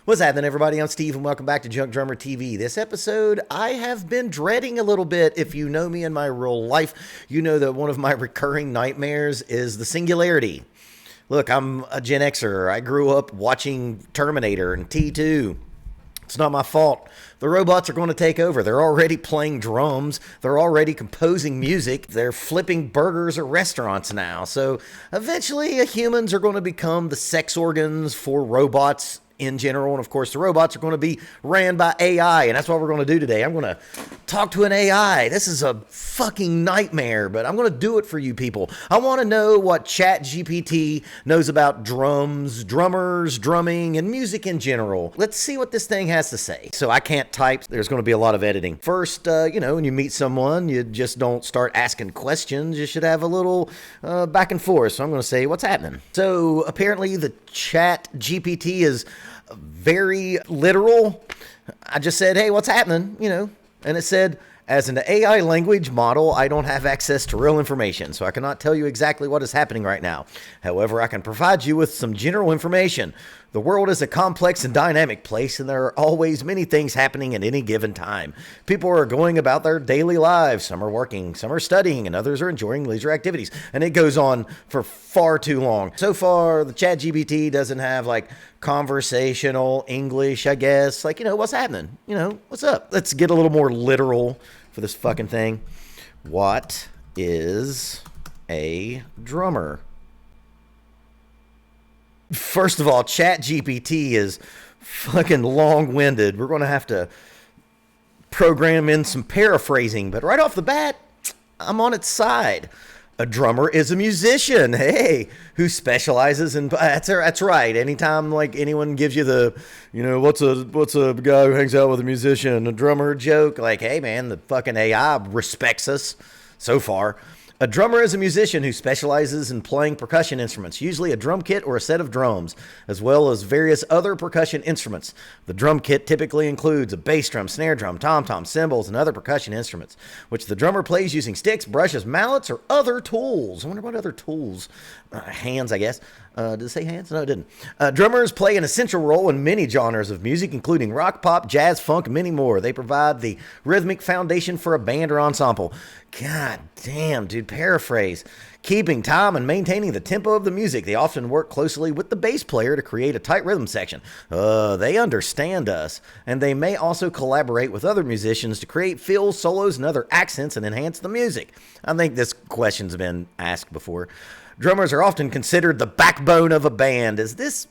What's happening, everybody? I'm Steve, and welcome back to Junk Drummer TV. This episode, I have been dreading a little bit. If you know me in my real life, you know that one of my recurring nightmares is the singularity. Look, I'm a Gen Xer. I grew up watching Terminator and T2. It's not my fault. The robots are going to take over. They're already playing drums. They're already composing music. They're flipping burgers at restaurants now. So eventually, humans are going to become the sex organs for robots in general. And of course, the robots are going to be ran by AI. And that's what we're going to do today. I'm going to talk to an AI. This is a fucking nightmare, but I'm going to do it for you people. I want to know what GPT knows about drums, drummers, drumming, and music in general. Let's see what this thing has to say. So I can't type. There's going to be a lot of editing. First, when you meet someone, you just don't start asking questions. You should have a little back and forth. So I'm going to say, what's happening? So apparently the GPT is very literal. I just said, hey, what's happening? And it said, as an AI language model, I don't have access to real information, so I cannot tell you exactly what is happening right now. However, I can provide you with some general information. The world is a complex and dynamic place, and there are always many things happening at any given time. People are going about their daily lives. Some are working, some are studying, and others are enjoying leisure activities. And it goes on for far too long. So far, the ChatGPT doesn't have conversational English, I guess. What's happening? What's up? Let's get a little more literal for this fucking thing. What is a drummer? First of all, ChatGPT is fucking long-winded. We're going to have to program in some paraphrasing, but right off the bat, I'm on its side. A drummer is a musician, who specializes in... That's right. Anytime anyone gives you the, what's a guy who hangs out with a musician, a drummer joke, hey man, the fucking AI respects us so far. A drummer is a musician who specializes in playing percussion instruments, usually a drum kit or a set of drums, as well as various other percussion instruments. The drum kit typically includes a bass drum, snare drum, tom-tom, cymbals, and other percussion instruments, which the drummer plays using sticks, brushes, mallets, or other tools. I wonder what other tools. Hands, I guess. Did it say hands? No, it didn't. Drummers play an essential role in many genres of music, including rock, pop, jazz, funk, and many more. They provide the rhythmic foundation for a band or ensemble. God damn, dude, paraphrase. Keeping time and maintaining the tempo of the music. They often work closely with the bass player to create a tight rhythm section. They understand us, and they may also collaborate with other musicians to create fills, solos, and other accents and enhance the music. I think this question's been asked before. Drummers are often considered the backbone of a band. Is this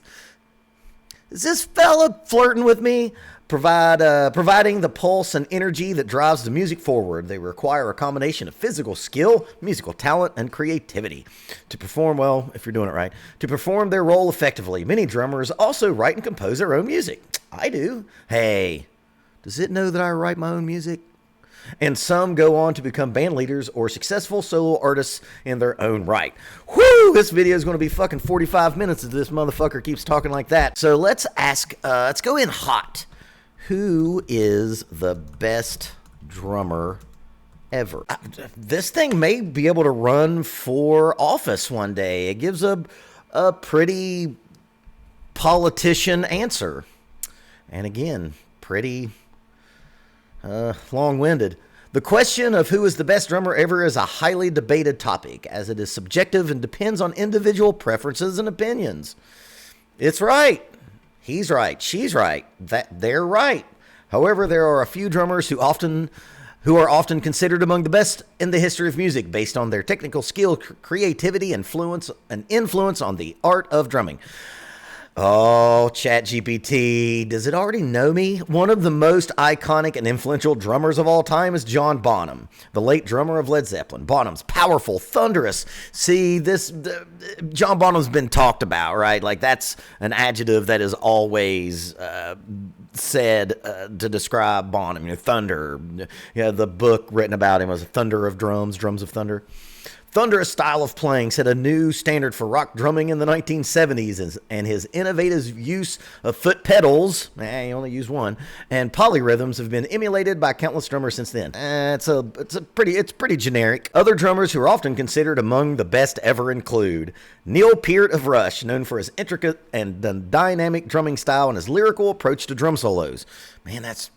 fella flirting with me? Providing the pulse and energy that drives the music forward. They require a combination of physical skill, musical talent, and creativity to perform well, if you're doing it right, to perform their role effectively. Many drummers also write and compose their own music. I do. Hey, does it know that I write my own music? And some go on to become band leaders or successful solo artists in their own right. Whoo! This video is going to be fucking 45 minutes if this motherfucker keeps talking like that. So let's go in hot. Who is the best drummer ever? This thing may be able to run for office one day. It gives a pretty politician answer. And again, pretty long-winded. The question of who is the best drummer ever is a highly debated topic, as it is subjective and depends on individual preferences and opinions. It's right. He's right. She's right. They're right. However, there are a few drummers who are often considered among the best in the history of music based on their technical skill, creativity, and influence on the art of drumming. Oh, ChatGPT, does it already know me? One of the most iconic and influential drummers of all time is John Bonham, the late drummer of Led Zeppelin. Bonham's powerful, thunderous. See, John Bonham's been talked about, right? That's an adjective that is always said to describe Bonham. Thunder. The book written about him was Thunder of Drums, Drums of Thunder. thunderous style of playing set a new standard for rock drumming in the 1970s, and his innovative use of foot pedals, he only used one, and polyrhythms have been emulated by countless drummers since then. It's pretty generic. Other drummers who are often considered among the best ever include Neil Peart of Rush, known for his intricate and dynamic drumming style and his lyrical approach to drum solos. Man, that's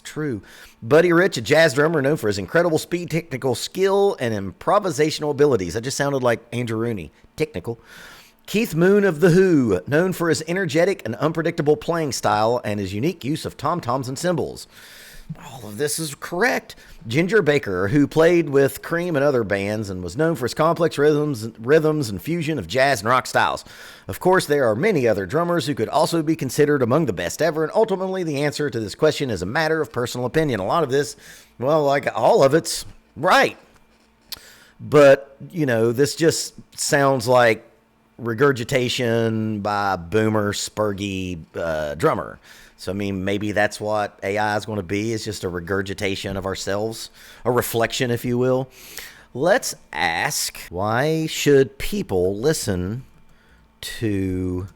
true. Buddy Rich, a jazz drummer known for his incredible speed, technical skill, and improvisational abilities. That just sounded like Andrew Rooney. Technical. Keith Moon of The Who, known for his energetic and unpredictable playing style and his unique use of tom-toms and cymbals. All of this is correct. Ginger Baker, who played with Cream and other bands and was known for his complex rhythms and fusion of jazz and rock styles. Of course, there are many other drummers who could also be considered among the best ever, and ultimately the answer to this question is a matter of personal opinion. A lot of this, well, like all of it's right. But, this just sounds like regurgitation by boomer, spurgy drummer. So, maybe that's what AI is going to be, is just a regurgitation of ourselves, a reflection, if you will. Let's ask, why should people listen to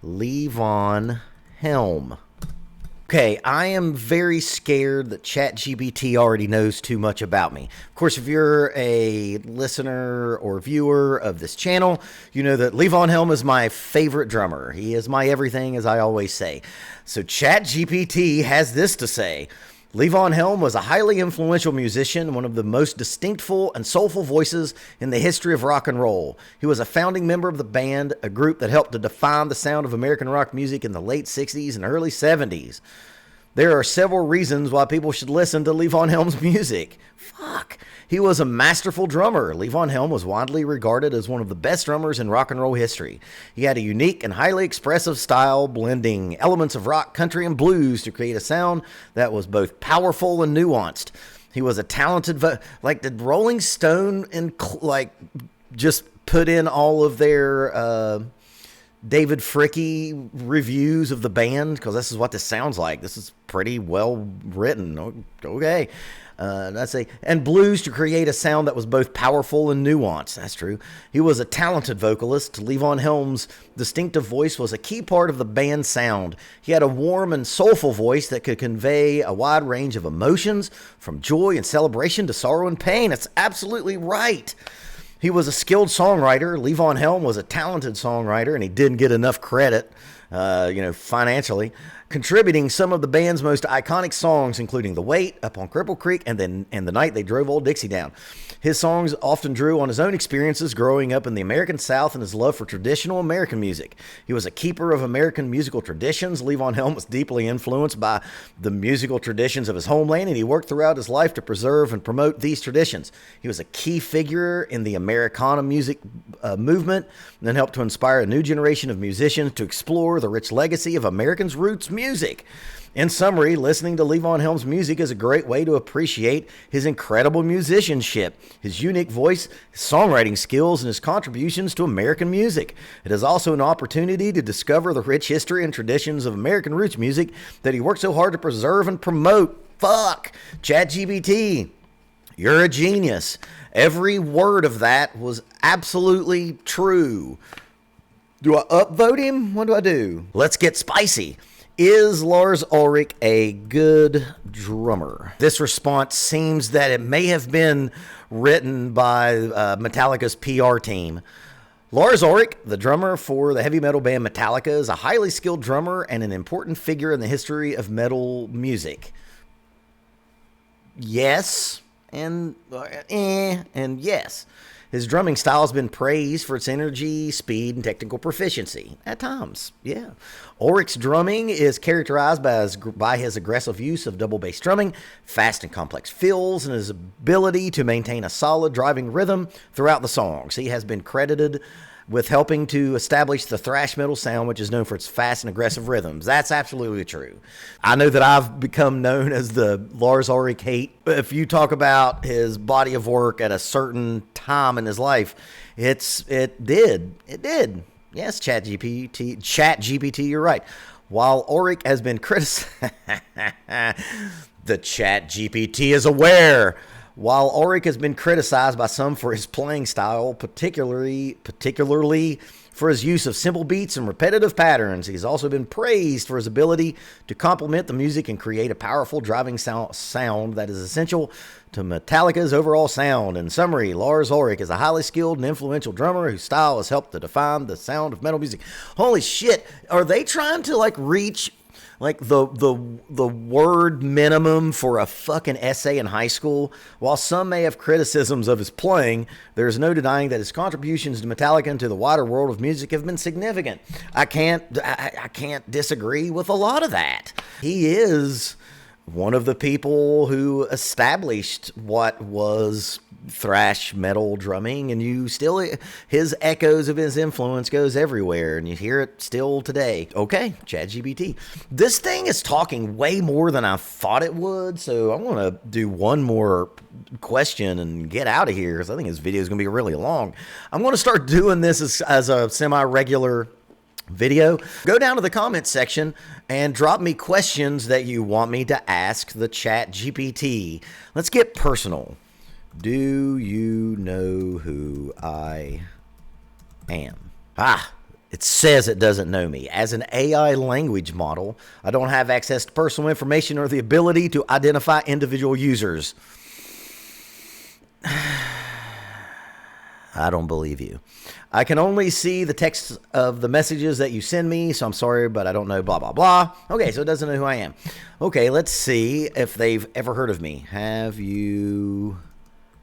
Levon Helm? Okay, I am very scared that ChatGPT already knows too much about me. Of course, if you're a listener or viewer of this channel, you know that Levon Helm is my favorite drummer. He is my everything, as I always say. So ChatGPT has this to say. Levon Helm was a highly influential musician, one of the most distinctful and soulful voices in the history of rock and roll. He was a founding member of the band, a group that helped to define the sound of American rock music in the late 60s and early 70s. There are several reasons why people should listen to Levon Helm's music. He was a masterful drummer. Levon Helm was widely regarded as one of the best drummers in rock and roll history. He had a unique and highly expressive style, blending elements of rock, country, and blues to create a sound that was both powerful and nuanced. He was a talented, did Rolling Stone just put in all of their David Fricke reviews of the band? Because this is what this sounds like. This is pretty well written. Okay. And blues to create a sound that was both powerful and nuanced. That's true. He was a talented vocalist. Levon Helm's distinctive voice was a key part of the band's sound. He had a warm and soulful voice that could convey a wide range of emotions, from joy and celebration to sorrow and pain. It's absolutely right. He was a skilled songwriter. Levon Helm was a talented songwriter, and he didn't get enough credit, financially, contributing some of the band's most iconic songs, including The Wait, Up on Cripple Creek, and The Night They Drove Old Dixie Down. His songs often drew on his own experiences growing up in the American South and his love for traditional American music. He was a keeper of American musical traditions. Levon Helm was deeply influenced by the musical traditions of his homeland, and he worked throughout his life to preserve and promote these traditions. He was a key figure in the Americana music movement, and then helped to inspire a new generation of musicians to explore the rich legacy of Americans' roots music. In summary, listening to Levon Helm's music is a great way to appreciate his incredible musicianship, his unique voice, his songwriting skills, and his contributions to American music. It is also an opportunity to discover the rich history and traditions of American roots music that he worked so hard to preserve and promote. ChatGPT, you're a genius. Every word of that was absolutely true. Do I upvote him? What do I do? Let's get spicy. Is Lars Ulrich a good drummer? This response seems that it may have been written by Metallica's PR team. Lars Ulrich, the drummer for the heavy metal band Metallica, is a highly skilled drummer and an important figure in the history of metal music. Yes, and yes. His drumming style has been praised for its energy, speed, and technical proficiency. At times, yeah. Ulrich's drumming is characterized by his aggressive use of double bass drumming, fast and complex fills, and his ability to maintain a solid driving rhythm throughout the songs. He has been credited with helping to establish the thrash metal sound, which is known for its fast and aggressive rhythms. That's absolutely true. I know that I've become known as the Lars Ulrich hate. If you talk about his body of work at a certain time in his life, it did. Yes, ChatGPT, you're right. While Ulrich has been criticized, the ChatGPT is aware. While Ulrich has been criticized by some for his playing style, particularly for his use of simple beats and repetitive patterns, he's also been praised for his ability to complement the music and create a powerful driving sound that is essential to Metallica's overall sound. In summary, Lars Ulrich is a highly skilled and influential drummer whose style has helped to define the sound of metal music. Holy shit, are they trying to like reach like the word minimum for a fucking essay in high school? While some may have criticisms of his playing, there's no denying that his contributions to Metallica and to the wider world of music have been significant. I can't disagree with a lot of that. He is one of the people who established what was thrash metal drumming, and his echoes of his influence goes everywhere, and you hear it still today. Okay, GPT. This thing is talking way more than I thought it would, so I'm going to do one more question and get out of here, because I think this video is going to be really long. I'm going to start doing this as a semi-regular video. Go down to the comments section and drop me questions that you want me to ask the chat GPT. Let's get personal. Do you know who I am? It says it doesn't know me. As an AI language model, I don't have access to personal information or the ability to identify individual users. I don't believe you. I can only see the text of the messages that you send me, so I'm sorry, but I don't know blah, blah, blah. Okay, so it doesn't know who I am. Okay, let's see if they've ever heard of me. Have you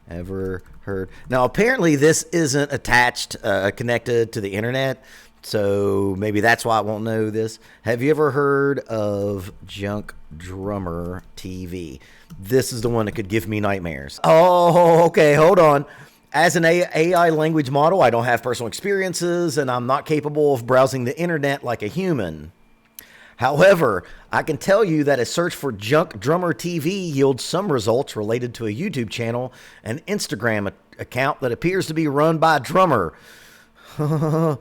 ever heard? Now, apparently this isn't attached, connected to the internet, so maybe that's why I won't know this. Have you ever heard of Junk Drummer TV? This is the one that could give me nightmares. Oh, okay, hold on. As an AI language model, I don't have personal experiences, and I'm not capable of browsing the internet like a human. However, I can tell you that a search for Junk Drummer TV yields some results related to a YouTube channel and Instagram account that appears to be run by a drummer. So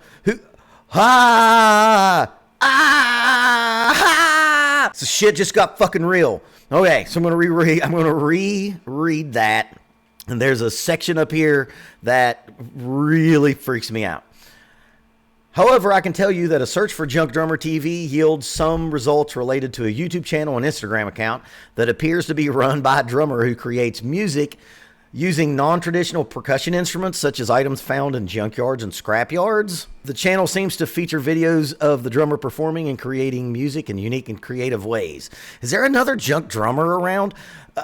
shit just got fucking real. Okay, so I'm gonna reread that. And there's a section up here that really freaks me out. However, I can tell you that a search for Junk Drummer TV yields some results related to a YouTube channel and Instagram account that appears to be run by a drummer who creates music using non-traditional percussion instruments such as items found in junkyards and scrapyards. The channel seems to feature videos of the drummer performing and creating music in unique and creative ways. Is there another junk drummer around?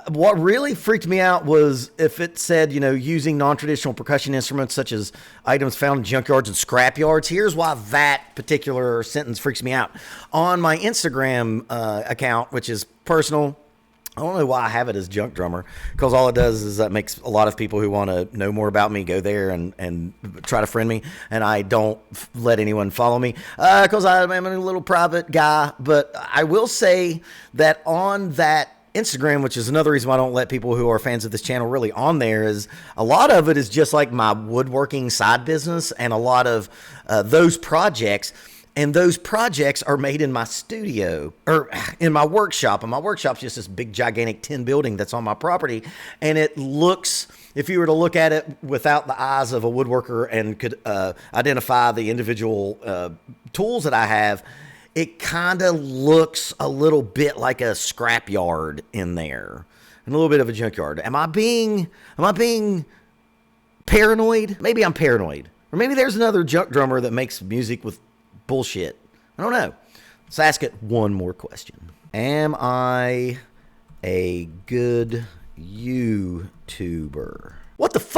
What really freaked me out was if it said, using non-traditional percussion instruments such as items found in junkyards and scrapyards. Here's why that particular sentence freaks me out. On my Instagram account, which is personal, I don't know why I have it as Junk Drummer, because all it does is that makes a lot of people who want to know more about me go there and try to friend me, and I don't let anyone follow me because I'm a little private guy. But I will say that on that Instagram, which is another reason why I don't let people who are fans of this channel really on there, is a lot of it is just like my woodworking side business and a lot of those projects. And those projects are made in my studio or in my workshop. And my workshop's just this big, gigantic tin building that's on my property. And it looks, if you were to look at it without the eyes of a woodworker and could identify the individual tools that I have, it kind of looks a little bit like a scrapyard in there and a little bit of a junkyard. Am I being paranoid? Maybe I'm paranoid. Or maybe there's another junk drummer that makes music with bullshit. I don't know. Let's ask it one more question. Am I a good YouTuber? What the fuck?